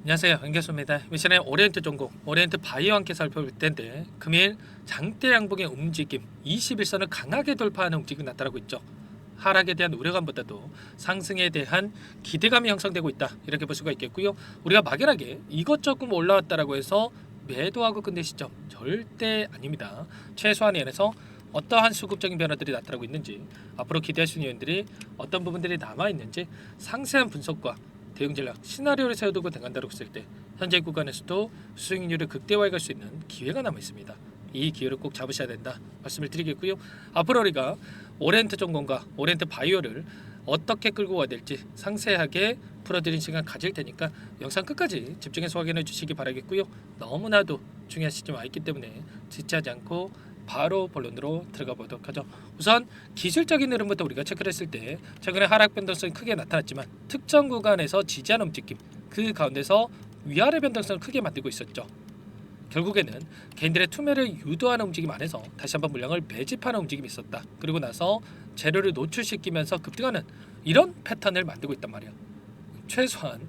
안녕하세요, 안경수입니다. 이 시간에 오리엔트 종목, 오리엔트 바이오와 함께 살펴볼 텐데 금일 장대 양봉의 움직임, 21선을 강하게 돌파하는 움직임이 나타나고 있죠. 하락에 대한 우려감보다도 상승에 대한 기대감이 형성되고 있다, 이렇게 볼 수가 있겠고요. 우리가 막연하게 이것저것 올라왔다라고 해서 매도하고 끝낼 시점 절대 아닙니다. 최소한에 한해서 어떠한 수급적인 변화들이 나타나고 있는지, 앞으로 기대할 수 있는 요인들이 어떤 부분들이 남아있는지 상세한 분석과 대응 전략, 시나리오를 세워두고 나간다고 했을 때 현재 구간에서도 수익률을 극대화해 갈 수 있는 기회가 남아 있습니다. 이 기회를 꼭 잡으셔야 된다 말씀을 드리겠고요. 앞으로 우리가 오리엔트 전공과 오리엔트 바이오를 어떻게 끌고 가야 될지 상세하게 풀어드린 시간 가질 테니까 영상 끝까지 집중해서 확인해 주시기 바라겠고요. 너무나도 중요한 시점에 와 있기 때문에 지체하지 않고 바로 본론으로 들어가 보도록 하죠. 우선 기술적인 흐름부터 우리가 체크를 했을 때 최근에 하락 변동성이 크게 나타났지만 특정 구간에서 지지하는 움직임, 그 가운데서 위아래 변동성을 크게 만들고 있었죠. 결국에는 개인들의 투매를 유도하는 움직임 안에서 다시 한번 물량을 매집하는 움직임이 있었다. 그리고 나서 재료를 노출시키면서 급등하는 이런 패턴을 만들고 있단 말이야. 최소한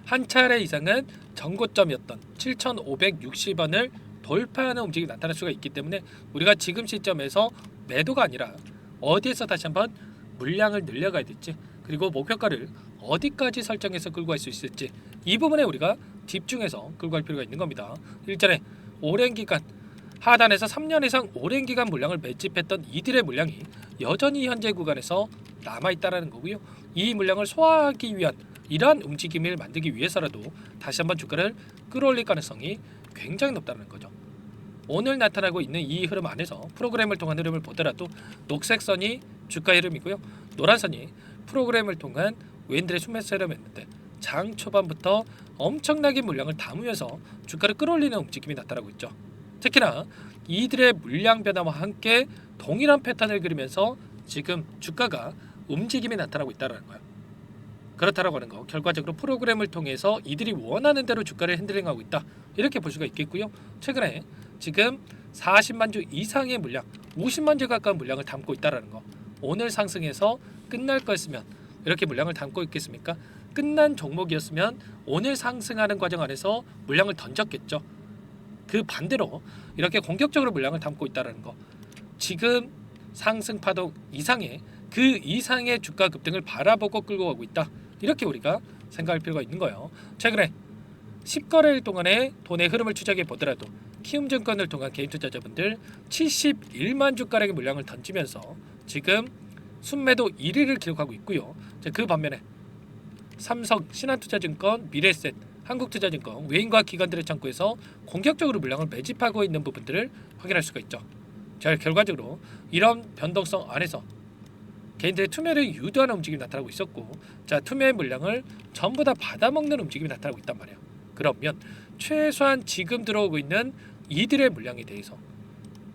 한 차례 이상은 전고점이었던 7,560원을 돌파하는 움직임이 나타날 수가 있기 때문에 우리가 지금 시점에서 매도가 아니라 어디에서 다시 한번 물량을 늘려가야 될지, 그리고 목표가를 어디까지 설정해서 끌고 갈 수 있을지, 이 부분에 우리가 집중해서 끌고 갈 필요가 있는 겁니다. 일전에 오랜 기간 하단에서 3년 이상 오랜 기간 물량을 매집했던 이들의 물량이 여전히 현재 구간에서 남아있다는 거고요. 이 물량을 소화하기 위한 이러한 움직임을 만들기 위해서라도 다시 한번 주가를 끌어올릴 가능성이 굉장히 높다는 거죠. 오늘 나타나고 있는 이 흐름 안에서 프로그램을 통한 흐름을 보더라도 녹색 선이 주가 흐름이고요. 노란 선이 프로그램을 통한 외인들의 순매수 흐름이었는데 장 초반부터 엄청나게 물량을 담으면서 주가를 끌어올리는 움직임이 나타나고 있죠. 특히나 이들의 물량 변화와 함께 동일한 패턴을 그리면서 지금 주가가 움직임이 나타나고 있다는 거예요. 그렇다라고 하는 거, 결과적으로 프로그램을 통해서 이들이 원하는 대로 주가를 핸들링하고 있다, 이렇게 볼 수가 있겠고요. 최근에 지금 40만 주 이상의 물량, 50만 주 가까운 물량을 담고 있다는 거, 오늘 상승해서 끝날 거였으면 이렇게 물량을 담고 있겠습니까? 끝난 종목이었으면 오늘 상승하는 과정 안에서 물량을 던졌겠죠. 그 반대로 이렇게 공격적으로 물량을 담고 있다는 거, 지금 상승 파동 이상의 그 이상의 주가 급등을 바라보고 끌고 가고 있다, 이렇게 우리가 생각할 필요가 있는 거예요. 최근에 10거래일 동안의 돈의 흐름을 추적해 보더라도 키움증권을 통한 개인 투자자분들 71만 주가량의 물량을 던지면서 지금 순매도 1위를 기록하고 있고요. 그 반면에 삼성, 신한투자증권, 미래에셋, 한국투자증권, 외인과 기관들의 창구에서 공격적으로 물량을 매집하고 있는 부분들을 확인할 수가 있죠. 자, 결과적으로 이런 변동성 안에서 개인들의 투매를 유도하는 움직임이 나타나고 있었고, 자, 투매 물량을 전부 다 받아먹는 움직임이 나타나고 있단 말이에요. 그러면 최소한 지금 들어오고 있는 이들의 물량에 대해서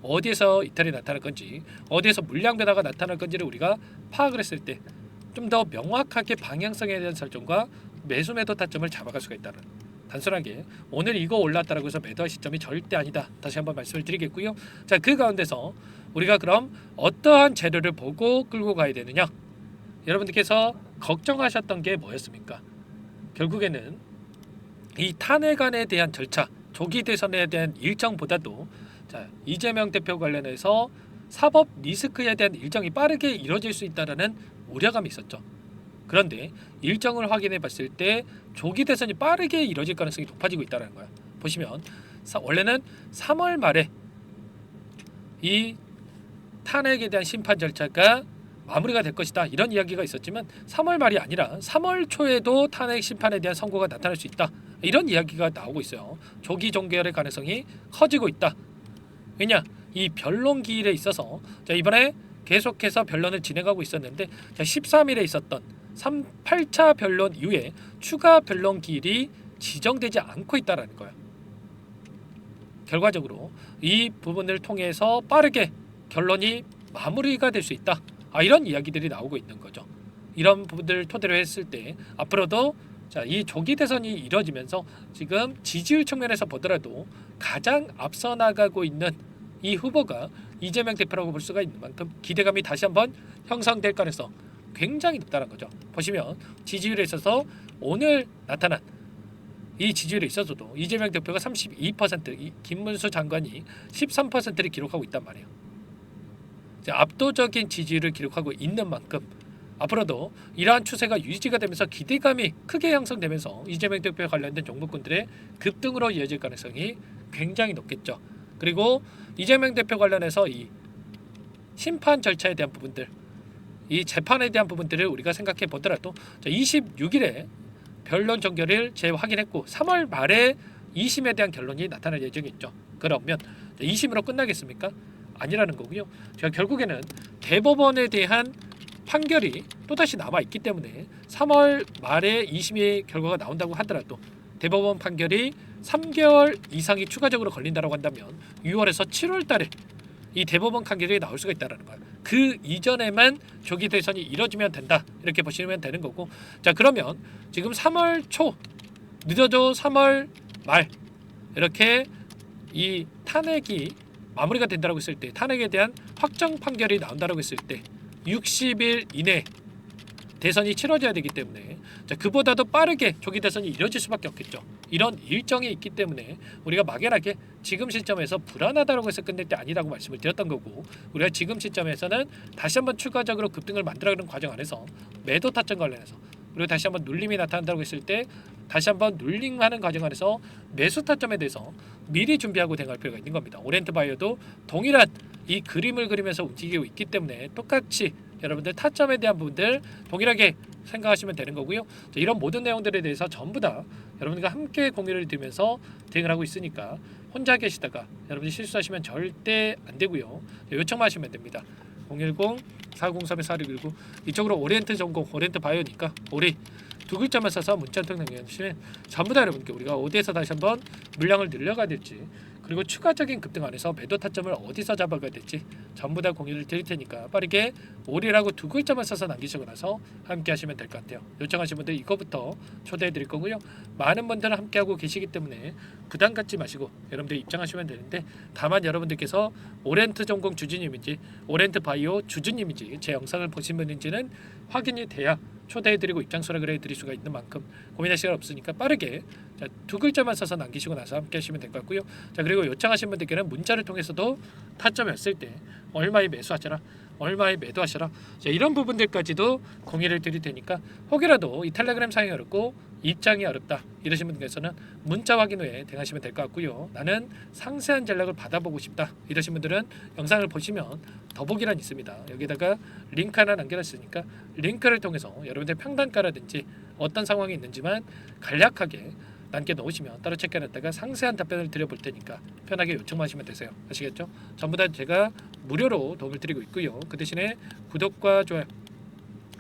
어디에서 이탈이 나타날 건지, 어디에서 물량 변화가 나타날 건지를 우리가 파악을 했을 때 좀 더 명확하게 방향성에 대한 설정과 매수 매도 타점을 잡아갈 수가 있다는, 단순하게 오늘 이거 올랐다라고 해서 매도할 시점이 절대 아니다, 다시 한번 말씀을 드리겠고요. 자, 그 가운데서 우리가 그럼 어떠한 재료를 보고 끌고 가야 되느냐, 여러분들께서 걱정하셨던 게 뭐였습니까? 결국에는 이 탄핵안에 대한 절차, 조기 대선에 대한 일정보다도, 자, 이재명 대표 관련해서 사법 리스크에 대한 일정이 빠르게 이루어질 수 있다는 우려감이 있었죠. 그런데 일정을 확인해 봤을 때 조기 대선이 빠르게 이루어질 가능성이 높아지고 있다는 거야. 보시면 원래는 3월 말에 이 탄핵에 대한 심판 절차가 마무리가 될 것이다, 이런 이야기가 있었지만 3월 말이 아니라 3월 초에도 탄핵 심판에 대한 선고가 나타날 수 있다, 이런 이야기가 나오고 있어요. 조기 종결의 가능성이 커지고 있다. 왜냐? 이 변론 기일에 있어서, 자, 이번에 계속해서 변론을 진행하고 있었는데, 자, 13일에 있었던 8차 변론 이후에 추가 변론 기일이 지정되지 않고 있다는 거예요. 결과적으로 이 부분을 통해서 빠르게 결론이 마무리가 될 수 있다, 이런 이야기들이 나오고 있는 거죠. 이런 부분들을 토대로 했을 때 앞으로도, 자, 이 조기 대선이 이뤄지면서 지금 지지율 측면에서 보더라도 가장 앞서 나가고 있는 이 후보가 이재명 대표라고 볼 수가 있는 만큼 기대감이 다시 한번 형성될 가능성 굉장히 높다는 거죠. 보시면 지지율에 있어서 오늘 나타난 이 지지율에 있어서도 이재명 대표가 32%, 김문수 장관이 13%를 기록하고 있단 말이에요. 압도적인 지지율을 기록하고 있는 만큼 앞으로도 이러한 추세가 유지가 되면서 기대감이 크게 형성되면서 이재명 대표에 관련된 종목군들의 급등으로 이어질 가능성이 굉장히 높겠죠. 그리고 이재명 대표 관련해서 이 심판 절차에 대한 부분들, 이 재판에 대한 부분들을 우리가 생각해 보더라도 26일에 변론 종결을 재확인했고 3월 말에 2심에 대한 결론이 나타날 예정이 있죠. 그러면 2심으로 끝나겠습니까? 아니라는 거고요. 제가 결국에는 대법원에 대한 판결이 또다시 남아있기 때문에 3월 말에 2심의 결과가 나온다고 하더라도 대법원 판결이 3개월 이상이 추가적으로 걸린다고 한다면 6월에서 7월 달에 이 대법원 판결이 나올 수가 있다는 거예요. 그 이전에만 조기 대선이 이뤄지면 된다. 이렇게 보시면 되는 거고. 자, 그러면 지금 3월 초, 늦어도 3월 말 이렇게 이 탄핵이 마무리가 된다고 했을 때, 탄핵에 대한 확정 판결이 나온다고 했을 때 60일 이내 대선이 치러져야 되기 때문에 그보다도 빠르게 조기 대선이 이뤄질 수밖에 없겠죠. 이런 일정이 있기 때문에 우리가 막연하게 지금 시점에서 불안하다고 해서 끝낼 때 아니라고 말씀을 드렸던 거고, 우리가 지금 시점에서는 다시 한번 추가적으로 급등을 만들어가는 과정 안에서 매도 타점 관련해서, 그리고 다시 한번 눌림이 나타난다고 했을 때 다시 한번 눌링하는 과정 안에서 매수 타점에 대해서 미리 준비하고 대응할 필요가 있는 겁니다. 오리엔트 바이오도 동일한 이 그림을 그리면서 움직이고 있기 때문에 똑같이 여러분들 타점에 대한 부분들 동일하게 생각하시면 되는 거고요. 이런 모든 내용들에 대해서 전부 다 여러분과 함께 공유를 드리면서 대응을 하고 있으니까 혼자 계시다가 여러분이 실수하시면 절대 안 되고요. 요청만 하시면 됩니다. 010-403-4619 이쪽으로 오리엔트 전공, 오리엔트 바이오니까 오리 두 글자만 써서 문자 통해 남겨주시면 전부 다 여러분께 우리가 어디에서 다시 한번 물량을 늘려가야 될지, 그리고 추가적인 급등 안에서 매도 타점을 어디서 잡아가야 될지 전부 다 공유를 드릴 테니까 빠르게 오리라고 두 글자만 써서 남기시고 나서 함께 하시면 될 것 같아요. 요청하신 분들 이거부터 초대해 드릴 거고요. 많은 분들 함께 하고 계시기 때문에 부담 갖지 마시고 여러분들 입장하시면 되는데, 다만 여러분들께서 오렌트 전공 주주님인지 오렌트 바이오 주주님인지 제 영상을 보신 분인지는 확인이 돼야 초대해드리고 입장 수락을 해드릴 수가 있는 만큼 고민할 시간 없으니까 빠르게 두 글자만 써서 남기시고 나서 함께 하시면 될 것 같고요. 그리고 요청하신 분들께는 문자를 통해서도 타점이었을 때 얼마에 매수하셔라, 얼마에 매도하셔라, 이런 부분들까지도 공유를 드릴 테니까 혹이라도 이 텔레그램 사용이 어렵고 입장이 어렵다 이러신 분께서는 문자 확인 후에 대응하시면 될 것 같고요. 나는 상세한 전략을 받아보고 싶다 이러신 분들은 영상을 보시면 더보기란 있습니다. 여기다가 링크 하나 남겨놨으니까 링크를 통해서 여러분들 평단가라든지 어떤 상황이 있는지만 간략하게 남겨 놓으시면 따로 체크해놨다가 상세한 답변을 드려볼 테니까 편하게 요청만 하시면 되세요. 아시겠죠? 전부 다 제가 무료로 도움을 드리고 있고요. 그 대신에 구독과 좋아요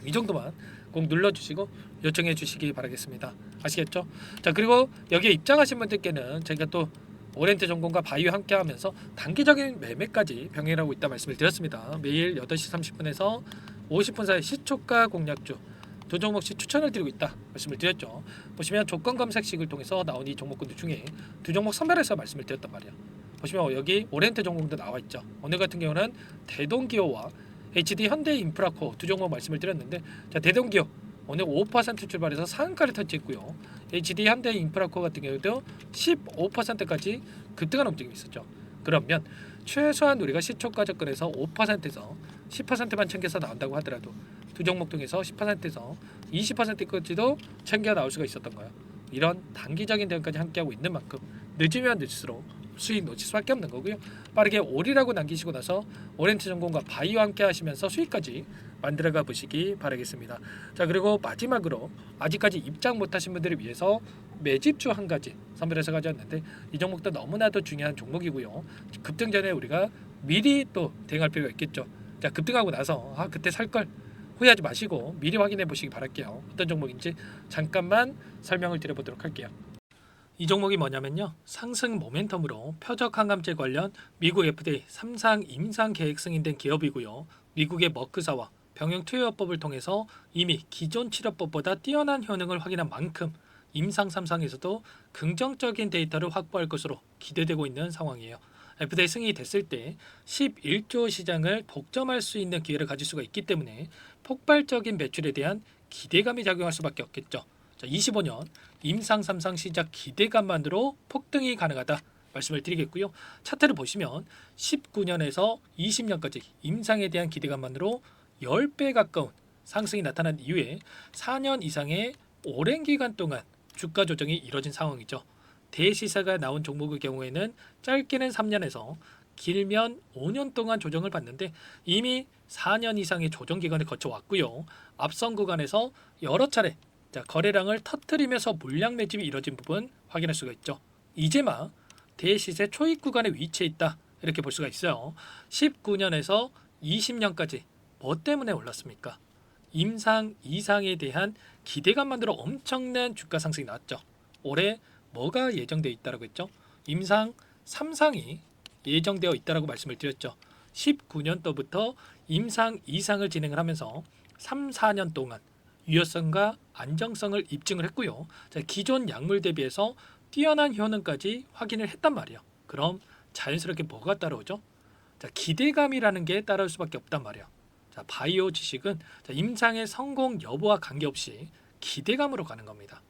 이 정도만 꼭 눌러주시고 요청해 주시기 바라겠습니다. 아시겠죠? 그리고 여기에 입장하신 분들께는 제가 또 오렌트 전공과 바이오 함께 하면서 단기적인 매매까지 병행하고 있다 말씀을 드렸습니다. 매일 8시 30분에서 50분 사이 시초가 공략주 두 종목씩 추천을 드리고 있다 말씀을 드렸죠. 보시면 조건 검색식을 통해서 나온 이 종목군들 중에 두 종목 선별해서 말씀을 드렸단 말이에요. 보시면 여기 오렌트 전공도 나와 있죠. 오늘 같은 경우는 대동기호와 HD 현대인프라코 두 종목 말씀을 드렸는데, 대동기호 오늘 5% 출발해서 상한가를 터치했고요. HD 현대인프라코 같은 경우도 15%까지 급등하는 움직임이 있었죠. 그러면 최소한 우리가 시초가 접근해서 5%에서 10%만 챙겨서 나온다고 하더라도 두 종목 중에서 10%에서 20%까지도 챙겨 나올 수가 있었던 거예요. 이런 단기적인 대응까지 함께하고 있는 만큼 늦으면 늦을수록 수익 놓칠 수밖에 없는 거고요. 빠르게 오리라고 남기시고 나서 오렌트 전공과 바이오 함께 하시면서 수익까지 만들어가 보시기 바라겠습니다. 그리고 마지막으로 아직까지 입장 못하신 분들을 위해서 매집주 한 가지 선별해서 가져왔는데, 이 종목도 너무나도 중요한 종목이고요. 급등 전에 우리가 미리 또 대응할 필요가 있겠죠. 급등하고 나서 그때 살걸 후회하지 마시고 미리 확인해 보시기 바랄게요. 어떤 종목인지 잠깐만 설명을 드려보도록 할게요. 이 종목이 뭐냐면요, 상승 모멘텀으로 표적 항암제 관련 미국 FDA 3상 임상 계획 승인된 기업이고요. 미국의 머크사와 병용 투여법을 통해서 이미 기존 치료법보다 뛰어난 효능을 확인한 만큼 임상 3상에서도 긍정적인 데이터를 확보할 것으로 기대되고 있는 상황이에요. FDA 승인이 됐을 때 11조 시장을 독점할 수 있는 기회를 가질 수가 있기 때문에 폭발적인 매출에 대한 기대감이 작용할 수밖에 없겠죠. 자, 25년 임상 3상 시작 기대감만으로 폭등이 가능하다 말씀을 드리겠고요. 차트를 보시면 19년에서 20년까지 임상에 대한 기대감만으로 10배 가까운 상승이 나타난 이후에 4년 이상의 오랜 기간 동안 주가 조정이 이뤄진 상황이죠. 대시세가 나온 종목의 경우에는 짧게는 3년에서 길면 5년 동안 조정을 받는데 이미 4년 이상의 조정 기간을 거쳐왔고요. 앞선 구간에서 여러 차례 거래량을 터뜨리면서 물량 매집이 이뤄진 부분 확인할 수가 있죠. 이제 막 대시세 초입 구간에 위치해 있다 이렇게 볼 수가 있어요. 19년에서 20년까지 뭐 때문에 올랐습니까? 임상 이상에 대한 기대감만으로 엄청난 주가 상승이 나왔죠. 올해 뭐가 예정되어 있다라고 했죠? 임상 3상이 예정되어 있다라고 말씀을 드렸죠. 19년도부터 임상 2상을 진행을 하면서 3, 4년 동안 유효성과 안정성을 입증을 했고요. 자, 기존 약물 대비해서 뛰어난 효능까지 확인을 했단 말이에요. 그럼 자연스럽게 뭐가 따라오죠? 자, 기대감이라는 게 따라올 수밖에 없단 말이에요. 자, 바이오 지식은 임상의 성공 여부와 관계없이 기대감으로 가는 겁니다.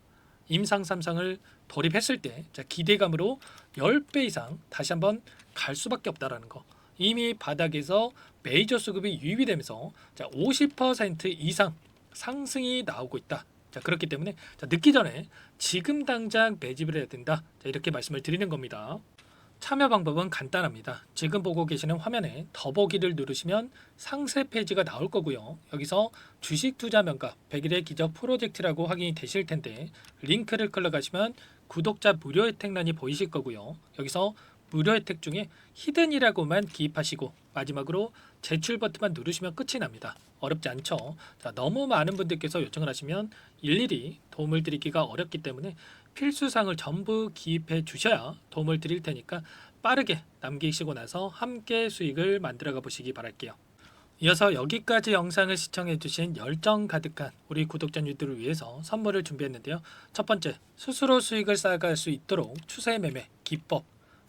임상 3상을 돌입했을 때 기대감으로 10배 이상 다시 한번 갈 수밖에 없다라는 거. 이미 바닥에서 메이저 수급이 유입이 되면서 50% 이상 상승이 나오고 있다. 자, 그렇기 때문에 늦기 전에 지금 당장 매집을 해야 된다. 자, 이렇게 말씀을 드리는 겁니다. 참여 방법은 간단합니다. 지금 보고 계시는 화면에 더보기를 누르시면 상세 페이지가 나올 거고요. 여기서 주식 투자 명가 100일의 기적 프로젝트라고 확인이 되실 텐데 링크를 클릭하시면 구독자 무료 혜택란이 보이실 거고요. 여기서 무료 혜택 중에 히든이라고만 기입하시고 마지막으로 제출 버튼만 누르시면 끝이 납니다. 어렵지 않죠? 자, 너무 많은 분들께서 요청을 하시면 일일이 도움을 드리기가 어렵기 때문에 필수사항을 전부 기입해 주셔야 도움을 드릴 테니까 빠르게 남기시고 나서 함께 수익을 만들어가 보시기 바랄게요. 이어서 여기까지 영상을 시청해 주신 열정 가득한 우리 구독자님들을 위해서 선물을 준비했는데요. 첫 번째, 스스로 수익을 쌓아갈 수 있도록 추세 매매 기법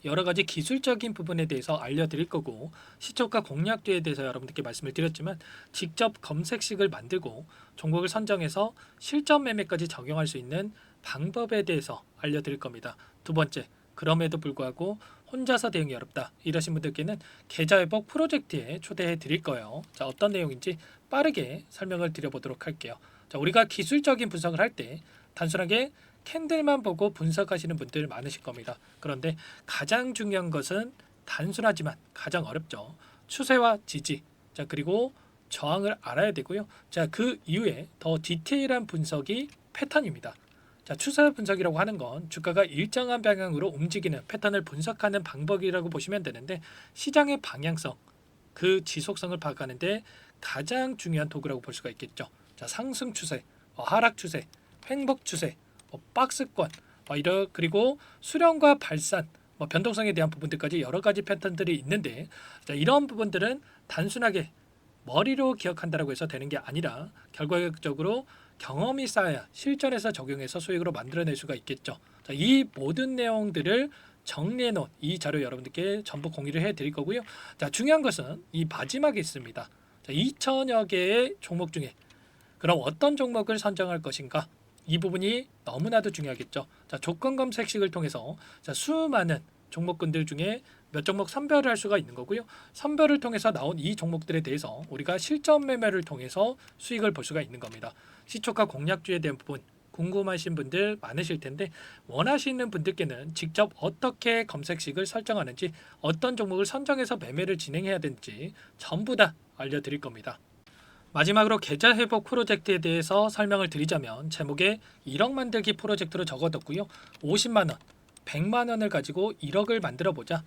여러 가지 기술적인 부분에 대해서 알려드릴 거고 시초가 공략주에 대해서 여러분들께 말씀을 드렸지만 직접 검색식을 만들고 종목을 선정해서 실전 매매까지 적용할 수 있는 방법에 대해서 알려드릴 겁니다. 두 번째, 그럼에도 불구하고 혼자서 대응이 어렵다 이러신 분들께는 계좌회복 프로젝트에 초대해 드릴 거예요. 자, 어떤 내용인지 빠르게 설명을 드려보도록 할게요. 자, 우리가 기술적인 분석을 할 때 단순하게 캔들만 보고 분석하시는 분들 많으실 겁니다. 그런데 가장 중요한 것은 단순하지만 가장 어렵죠. 추세와 지지, 자, 그리고 저항을 알아야 되고요. 자, 그 이후에 더 디테일한 분석이 패턴입니다. 자, 추세 분석이라고 하는 건 주가가 일정한 방향으로 움직이는 패턴을 분석하는 방법이라고 보시면 되는데 시장의 방향성, 그 지속성을 파악하는데 가장 중요한 도구라고 볼 수가 있겠죠. 자, 상승 추세, 하락 추세, 횡복 추세, 박스권, 그리고 수렴과 발산, 변동성에 대한 부분들까지 여러 가지 패턴들이 있는데 자, 이런 부분들은 단순하게 머리로 기억한다라고 해서 되는 게 아니라 결과적으로 경험이 쌓아야 실전에서 적용해서 수익으로 만들어낼 수가 있겠죠. 자, 이 모든 내용들을 정리해 놓은 이 자료 여러분들께 전부 공유를 해 드릴 거고요. 자, 중요한 것은 이 마지막에 있습니다. 자, 2천여 개의 종목 중에 그럼 어떤 종목을 선정할 것인가? 이 부분이 너무나도 중요하겠죠. 자, 조건 검색식을 통해서 수많은 종목군들 중에 몇 종목 선별을 할 수가 있는 거고요. 선별을 통해서 나온 이 종목들에 대해서 우리가 실전 매매를 통해서 수익을 볼 수가 있는 겁니다. 시초가 공략주에 대한 부분 궁금하신 분들 많으실 텐데 원하시는 분들께는 직접 어떻게 검색식을 설정하는지 어떤 종목을 선정해서 매매를 진행해야 되는지 전부 다 알려드릴 겁니다. 마지막으로 계좌 회복 프로젝트에 대해서 설명을 드리자면 제목에 1억 만들기 프로젝트로 적어뒀고요. 50만 원, 100만 원을 가지고 1억을 만들어 보자.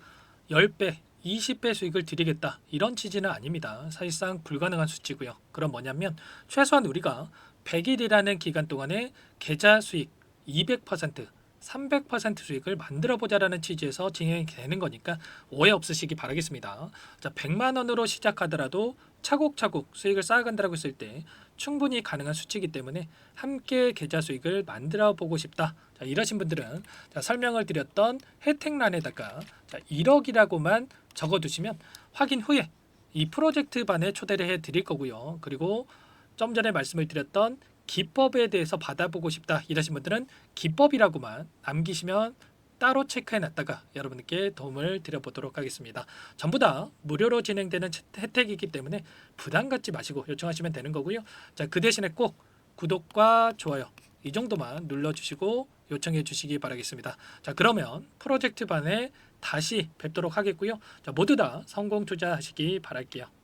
10배, 20배 수익을 드리겠다. 이런 취지는 아닙니다. 사실상 불가능한 수치고요. 그럼 뭐냐면 최소한 우리가 100일이라는 기간 동안에 계좌 수익 200%, 300% 수익을 만들어 보자라는 취지에서 진행이 되는 거니까 오해 없으시기 바라겠습니다. 자, 100만 원으로 시작하더라도 차곡차곡 수익을 쌓아간다고 했을 때 충분히 가능한 수치이기 때문에 함께 계좌 수익을 만들어 보고 싶다. 자, 이러신 분들은 자, 설명을 드렸던 혜택란에다가 자, 1억이라고만 적어두시면 확인 후에 이 프로젝트 반에 초대를 해 드릴 거고요. 그리고 좀 전에 말씀을 드렸던 기법에 대해서 받아보고 싶다 이러신 분들은 기법이라고만 남기시면 따로 체크해 놨다가 여러분께 도움을 드려보도록 하겠습니다. 전부 다 무료로 진행되는 혜택이기 때문에 부담 갖지 마시고 요청하시면 되는 거고요. 자, 그 대신에 꼭 구독과 좋아요 이 정도만 눌러주시고 요청해 주시기 바라겠습니다. 자, 그러면 프로젝트 반에 다시 뵙도록 하겠고요. 자, 모두 다 성공 투자하시기 바랄게요.